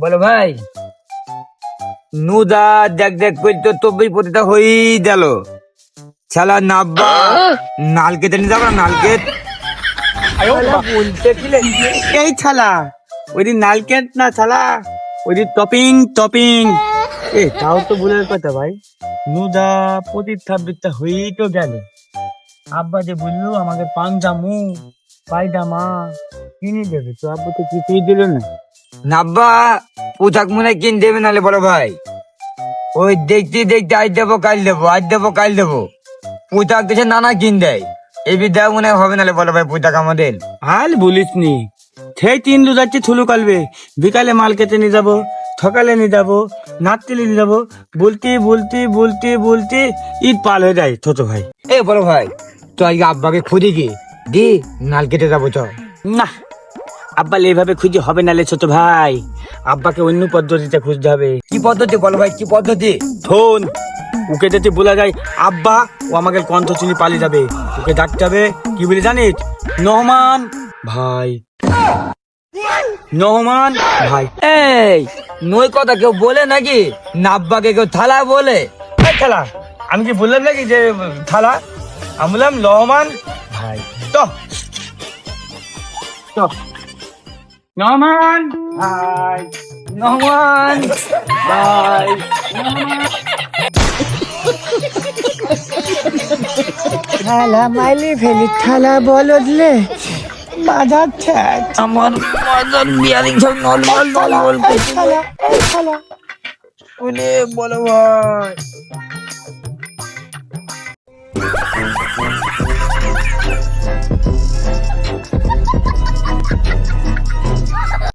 বলো ভাই, নুদা দেখ দেখ করতে তবে প্রতিটা হয়েই গেল। শালা নাব্বা নালকেতে নিয়ে যাবো না, নালকেট বলতে কিলে এই ছালা ওই নালকেট না ছালা, ওই টপিং টপিং। তাও তো ভুলের কথা ভাই, নুদা প্রতিষ্ঠা হয়েই তো গেল। আব্বা যে বললো আমাকে পাঞ্জামু পায়জামা কিনে দেবে, তো আব্বু তো কিছুই দিল না। নাব্বা পোশাক মনে হয় কিনে দেবে, নাহলে বড় ভাই ওই দেখতে দেখতে আজ দেবো কাল দেবো, আজ দেবো কাল দেবো, পোশাক দেশে নানা কিন দেয়। এই বিদ্যা মনে হয় হবে, নাহলে বড় ভাই পোশাক আমাদের। হাল বলিস নি, সেই 3 দু যাচ্ছে থুলু কালবে, বিকালে মাল কেটে নিয়ে যাবো, সকালে নিয়ে যাবো, নাততেলে নিয়ে যাবো, বলতে বলতে বলতে বলতে ঈদ পাল হয়ে যায় ছোট ভাই। বড় ভাই তো আজকে আব্বাকে খুঁজে গিয়ে দি নাল কেটে যাবো চ। না আব্বা এইভাবে খুঁজে হবে না ছোট ভাই, আব্বাকে অন্য পদ্ধতিতে খুঁজতে হবে। কি পদ্ধতি বলো ভাই, কি পদ্ধতি? শোন, ওকে যদি বলা যায় আব্বা, ও আমাকে কণ্ঠ চিনি পালিয়ে যাবে। ওকে ডাকতে হবে কি বলে জানিস? নহমান ভাই, নহমান ভাই। এই নই কথা কেউ বলে নাকি? নাব্বাকে কেউ থালা বলে? থালা আমি কি বললাম নাকি যে থালা? আমি বললাম নহমান ভাই। তো নহমান ভাই, নহমান ভাই, থালা মাইলি ফেলি, থালা বলদলে বাজার ঠেক। আমার মদন বিয়ারিং সব নলবল নলবল করছে। থালা এই থালা বলে বলো ভাই।